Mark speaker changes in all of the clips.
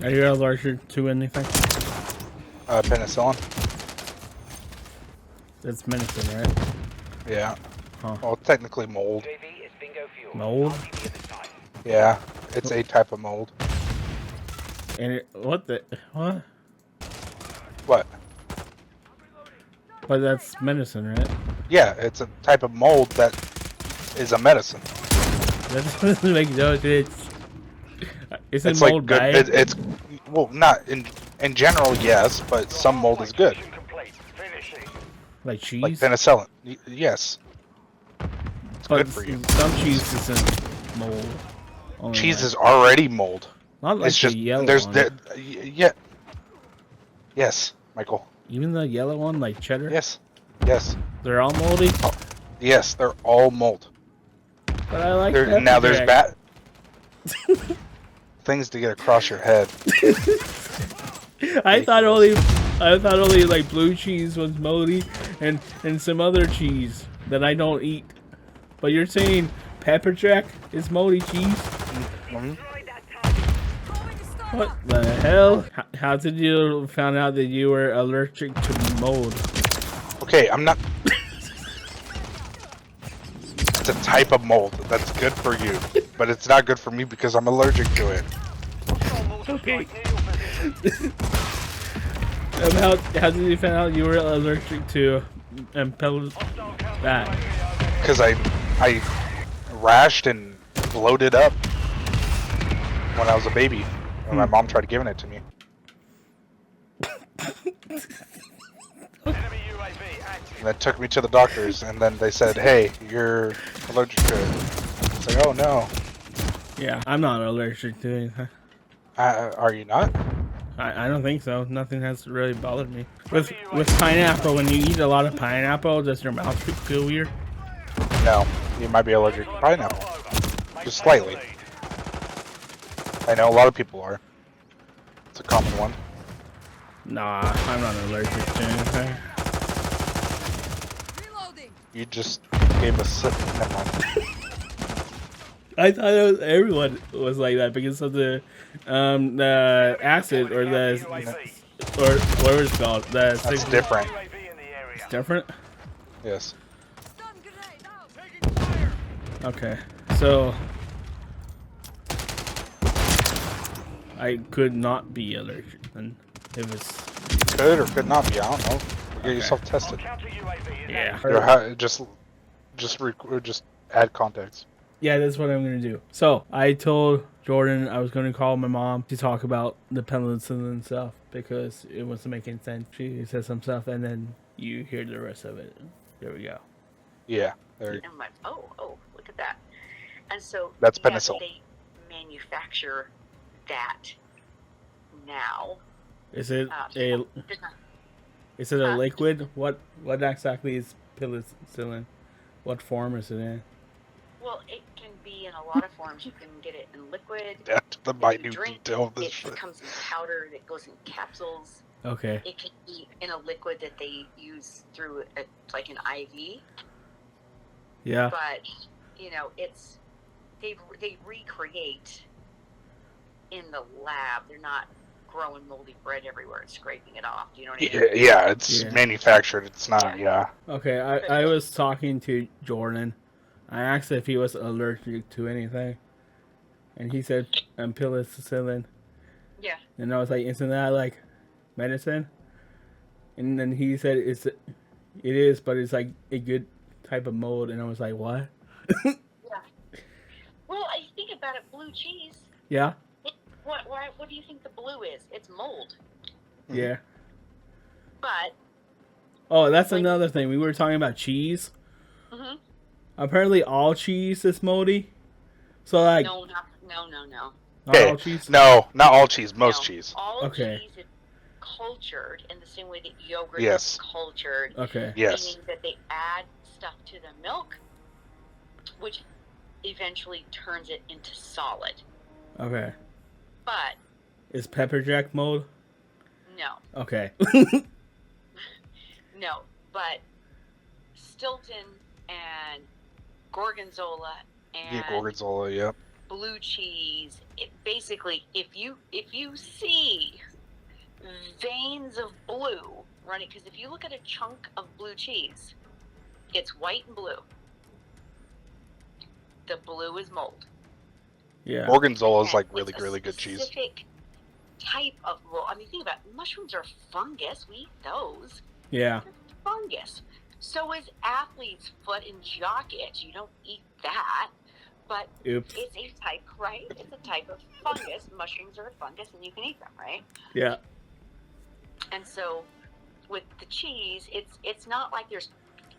Speaker 1: Are you allergic to anything?
Speaker 2: Penicillin.
Speaker 1: That's medicine, right?
Speaker 2: Yeah.
Speaker 1: Huh.
Speaker 2: Well, technically mold.
Speaker 1: Mold?
Speaker 2: Yeah, it's a type of mold.
Speaker 1: And what?
Speaker 2: What?
Speaker 1: But that's medicine, right?
Speaker 2: Yeah, it's a type of mold that is a medicine.
Speaker 1: That doesn't make no sense. Isn't
Speaker 2: It's
Speaker 1: mold
Speaker 2: like good.
Speaker 1: bad?
Speaker 2: It's well, not in general, yes, but some mold is good.
Speaker 1: Like cheese?
Speaker 2: Like penicillin. Yes. It's
Speaker 1: But
Speaker 2: good for you.
Speaker 1: some cheese isn't mold. Only
Speaker 2: Cheese
Speaker 1: like,
Speaker 2: is already mold.
Speaker 1: not like
Speaker 2: It's just
Speaker 1: the yellow
Speaker 2: there's
Speaker 1: one.
Speaker 2: yeah. Yes, Michael.
Speaker 1: Even the yellow one, like cheddar?
Speaker 2: Yes. Yes.
Speaker 1: They're all moldy?
Speaker 2: Oh, yes, they're all mold.
Speaker 1: But I like
Speaker 2: Now there's
Speaker 1: bad.
Speaker 2: things to get across your head.
Speaker 1: I thought only like blue cheese was moldy and some other cheese that I don't eat. But you're saying pepper jack is moldy cheese?
Speaker 2: Mm-hmm.
Speaker 1: What the hell? How did you find out that you were allergic to mold?
Speaker 2: Okay, I'm not. It's a type of mold that's good for you, but it's not good for me because I'm allergic to it.
Speaker 1: Okay. How did you find out you were allergic to that?
Speaker 2: Because I rashed and bloated up when I was a baby, when my mom tried giving it to me. And that took me to the doctors, and then they said, "Hey, you're allergic to it." It's like, "Oh no."
Speaker 1: Yeah, I'm not allergic to anything.
Speaker 2: Are you not?
Speaker 1: I don't think so. Nothing has really bothered me. With pineapple, when you eat a lot of pineapple, does your mouth feel weird?
Speaker 2: No, you might be allergic to pineapple, just slightly. I know a lot of people are. It's a common one.
Speaker 1: Nah, I'm not allergic to anything.
Speaker 2: You just gave us sip. Never mind.
Speaker 1: I thought everyone was like that because of the acid or whatever it's called.
Speaker 2: That's different.
Speaker 1: It's different?
Speaker 2: Yes.
Speaker 1: Okay, so I could not be allergic then if it's...
Speaker 2: Could or could not be. I don't know. Get yourself tested.
Speaker 1: Yeah.
Speaker 2: Just add context.
Speaker 1: Yeah, that's what I'm gonna do. So I told Jordan I was gonna call my mom to talk about the penicillin and stuff because it wasn't making sense. She said some stuff, and then you hear the rest of it. There we go.
Speaker 2: Yeah. There.
Speaker 3: And I'm like, oh, look at that. And so
Speaker 2: That's penicillin.
Speaker 3: They manufacture that now.
Speaker 1: Is it a liquid? What exactly is penicillin? What form is it in?
Speaker 3: Well, it can be in a lot of forms. You can get it in liquid.
Speaker 2: That's the minute detail of this
Speaker 3: it
Speaker 2: shit.
Speaker 3: It comes in powder that goes in capsules.
Speaker 1: Okay.
Speaker 3: It can be in a liquid that they use through like an IV.
Speaker 1: Yeah.
Speaker 3: But it's they recreate in the lab. They're not growing moldy bread everywhere and scraping it off. Do you know what I mean?
Speaker 2: Yeah, it's manufactured. It's not. Yeah.
Speaker 1: Okay, I was talking to Jordan. I asked if he was allergic to anything, and he said penicillin.
Speaker 3: Yeah.
Speaker 1: And I was like, isn't that like medicine? And then he said it is, but it's like a good type of mold. And I was like, what?
Speaker 3: Yeah. Well, I think about it, blue cheese.
Speaker 1: Yeah.
Speaker 3: What do you think the blue is? It's mold.
Speaker 1: Yeah.
Speaker 3: But.
Speaker 1: Oh, that's another thing. We were talking about cheese.
Speaker 3: Mhm.
Speaker 1: Apparently, all cheese is moldy. So like.
Speaker 3: No.
Speaker 1: Not all cheese.
Speaker 2: No, not all cheese. Most cheese.
Speaker 3: All cheese is cultured in the same way that yogurt is cultured.
Speaker 1: Okay.
Speaker 2: Yes.
Speaker 3: Meaning that they add stuff to the milk, which eventually turns it into solid.
Speaker 1: Okay.
Speaker 3: But.
Speaker 1: Is pepper jack mold?
Speaker 3: No.
Speaker 1: Okay.
Speaker 3: No, but Stilton and Gorgonzola and
Speaker 2: Gorgonzola, yep.
Speaker 3: blue cheese basically, if you see veins of blue running, because if you look at a chunk of blue cheese, it's white and blue. The blue is mold.
Speaker 1: Yeah.
Speaker 2: Gorgonzola is
Speaker 3: And
Speaker 2: like
Speaker 3: it's
Speaker 2: really
Speaker 3: a
Speaker 2: good cheese.
Speaker 3: specific type of mold. I mean, think about it. Mushrooms are fungus. We eat those.
Speaker 1: Yeah.
Speaker 3: They're fungus. So is athlete's foot and jock itch. You don't eat that. But
Speaker 1: Oops.
Speaker 3: it's a type, right? It's a type of fungus. Mushrooms are a fungus, and you can eat them, right?
Speaker 1: Yeah.
Speaker 3: And so, with the cheese, it's not like there's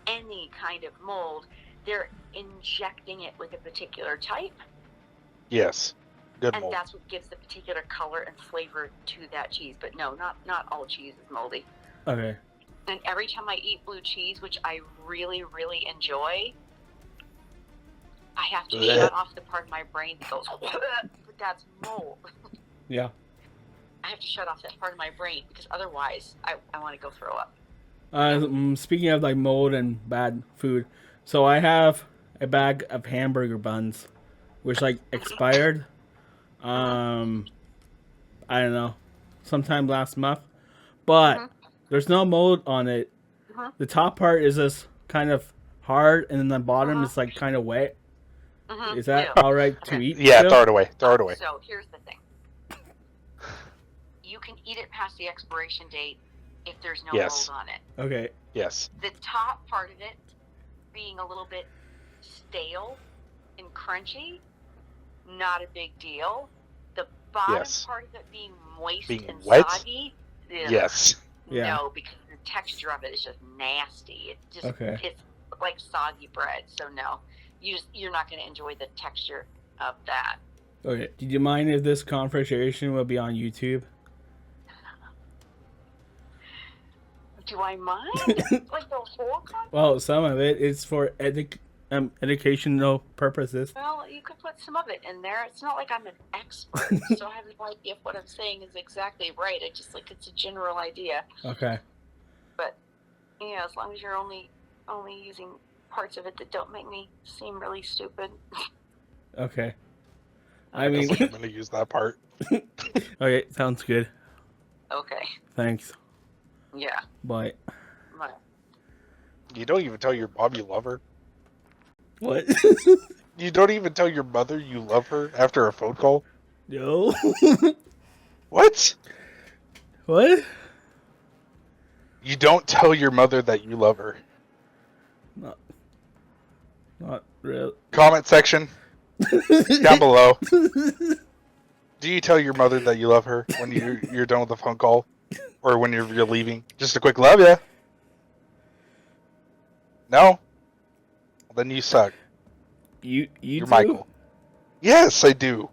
Speaker 3: any kind of mold. They're injecting it with a particular type,
Speaker 2: Yes. Good
Speaker 3: and
Speaker 2: mold.
Speaker 3: that's what gives the particular color and flavor to that cheese. But no, not all cheese is moldy.
Speaker 1: Okay.
Speaker 3: And every time I eat blue cheese, which I really enjoy, I have to
Speaker 2: Blech.
Speaker 3: shut off the part of my brain that goes, but that's mold.
Speaker 1: Yeah.
Speaker 3: I have to shut off that part of my brain because otherwise I want to go throw up.
Speaker 1: Speaking of like mold and bad food, so I have a bag of hamburger buns, which like expired. I don't know, sometime last month, but there's no mold on it. The top part is just kind of hard, and then the bottom is like kind of wet. Is that
Speaker 3: Ew.
Speaker 1: all right to
Speaker 3: Okay.
Speaker 1: eat?
Speaker 2: Yeah,
Speaker 1: still?
Speaker 2: throw it away. Throw it away.
Speaker 3: So here's the thing. You can eat it past the expiration date if there's no
Speaker 2: Yes.
Speaker 3: mold on it.
Speaker 1: Okay.
Speaker 2: Yes.
Speaker 3: The top part of it being a little bit stale and crunchy, not a big deal. The bottom
Speaker 2: Yes.
Speaker 3: part of it being moist
Speaker 2: Being
Speaker 3: and
Speaker 2: wet?
Speaker 3: soggy, ugh,
Speaker 2: Yes.
Speaker 1: Yeah.
Speaker 3: no, because the texture of it is just nasty. It just
Speaker 1: Okay.
Speaker 3: it's like soggy bread. So no, you're not going to enjoy the texture of that.
Speaker 1: Okay. Did you mind if this conversation will be on YouTube?
Speaker 3: Do I mind? Like the whole concept?
Speaker 1: Well, some of it is for educational purposes.
Speaker 3: Well, you could put some of it in there. It's not like I'm an expert, so I have no idea if what I'm saying is exactly right. I just like it's a general idea.
Speaker 1: Okay.
Speaker 3: But yeah, as long as you're only using parts of it that don't make me seem really stupid.
Speaker 1: Okay. I mean,
Speaker 2: I'm gonna use that part.
Speaker 1: okay, sounds good.
Speaker 3: Okay.
Speaker 1: Thanks.
Speaker 3: Yeah.
Speaker 1: But
Speaker 3: But
Speaker 2: You don't even tell your mom you love her.
Speaker 1: what?
Speaker 2: You don't even tell your mother you love her after a phone call.
Speaker 1: No.
Speaker 2: What?
Speaker 1: What?
Speaker 2: You don't tell your mother that you love her.
Speaker 1: Not real.
Speaker 2: Comment section down below. Do you tell your mother that you love her when you're done with the phone call, or when you're leaving? Just a quick love ya. No? Well, then you suck.
Speaker 1: You're
Speaker 2: You're Michael. Yes, I do.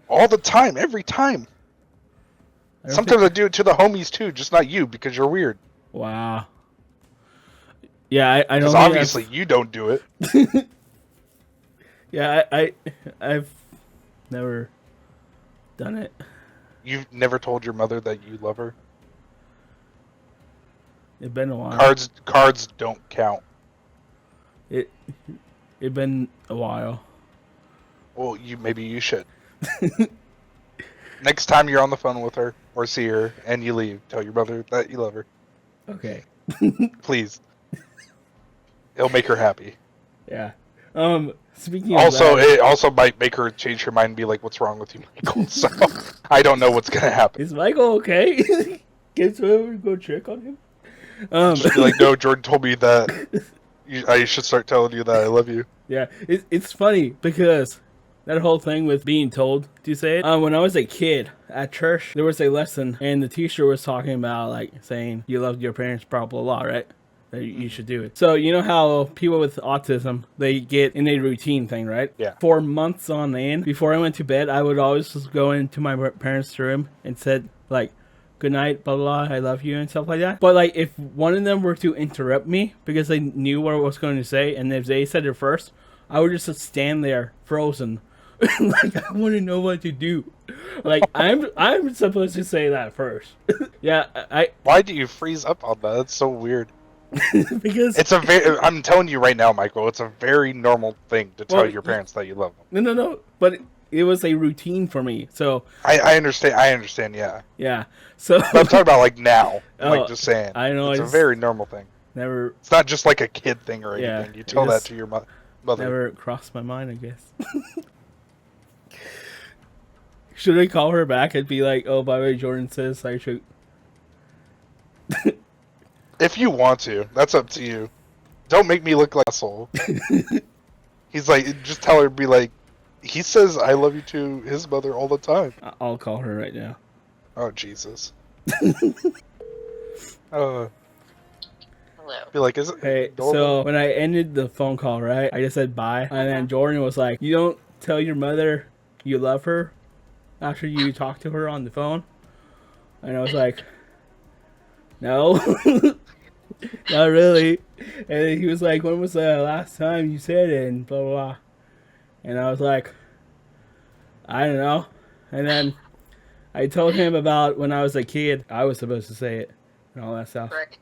Speaker 2: All the time, every time. Sometimes I do it to the homies too, just not you because you're weird.
Speaker 1: Wow. Yeah, I don't.
Speaker 2: Because obviously you don't do it.
Speaker 1: Yeah, I've never done it.
Speaker 2: You've never told your mother that you love her.
Speaker 1: It's been a while.
Speaker 2: Cards don't count.
Speaker 1: It been a while.
Speaker 2: Well, maybe you should. Next time you're on the phone with her or see her and you leave, tell your mother that you love her.
Speaker 1: Okay.
Speaker 2: Please. It'll make her happy.
Speaker 1: Yeah. Speaking of
Speaker 2: Also,
Speaker 1: that,
Speaker 2: it also might make her change her mind and be like, "What's wrong with you, Michael?" So I don't know what's gonna happen.
Speaker 1: is Michael okay? Get someone to go check on him.
Speaker 2: Just be like, "No, Jordan told me that I should start telling you that I love you."
Speaker 1: Yeah, it's funny because that whole thing with being told to say it. When I was a kid at church, there was a lesson, and the teacher was talking about like saying you loved your parents, blah blah blah, right? That you should do it. So you know how people with autism, they get in a routine thing, right?
Speaker 2: Yeah.
Speaker 1: For months on end, before I went to bed, I would always just go into my parents' room and said like, "Good night, blah blah, I love you," and stuff like that. But like, if one of them were to interrupt me because they knew what I was going to say, and if they said it first, I would just stand there frozen. Like I want to know what to do. Like I'm supposed to say that first. Yeah,
Speaker 2: Why do you freeze up on that? That's so weird.
Speaker 1: because
Speaker 2: It's I'm telling you right now, Michael. It's a very normal thing to tell your parents that you love them.
Speaker 1: no. But it was a routine for me. So
Speaker 2: I understand. Yeah,
Speaker 1: yeah. So
Speaker 2: but I'm talking about like now.
Speaker 1: Oh,
Speaker 2: Like just saying.
Speaker 1: I know,
Speaker 2: It's
Speaker 1: I
Speaker 2: a
Speaker 1: just
Speaker 2: very normal thing.
Speaker 1: never
Speaker 2: It's not just like a kid thing or
Speaker 1: Yeah,
Speaker 2: anything. You
Speaker 1: it
Speaker 2: tell that
Speaker 1: just
Speaker 2: to your mother.
Speaker 1: never crossed my mind, I guess. Should I call her back and be like, "Oh, by the way, Jordan says I should."
Speaker 2: If you want to, that's up to you. Don't make me look like an asshole. He's like, just tell her, be like, he says I love you to his mother all the time.
Speaker 1: I'll call her right now.
Speaker 2: Oh Jesus.
Speaker 3: Hello.
Speaker 2: Be like, is it?
Speaker 1: Hey, so when I ended the phone call, right, I just said bye, and then Jordan was like, "You don't tell your mother you love her after you talk to her on the phone?" And I was like, "No, not really." And then he was like, "When was the last time you said it?" And blah blah blah. And I was like, "I don't know." And then I told him about when I was a kid. I was supposed to say it and all that stuff.
Speaker 3: Right.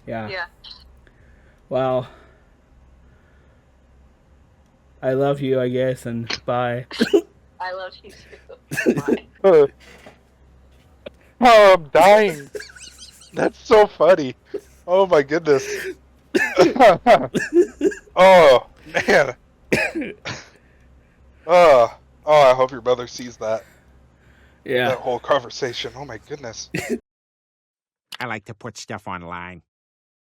Speaker 1: Yeah.
Speaker 3: Yeah.
Speaker 1: Well, I love you, I guess, and bye.
Speaker 3: I love you too. Bye.
Speaker 2: Oh, I'm dying. That's so funny. Oh my goodness. Oh man. Oh, I hope your mother sees that.
Speaker 1: Yeah.
Speaker 2: That whole conversation. Oh my goodness.
Speaker 4: I like to put stuff online.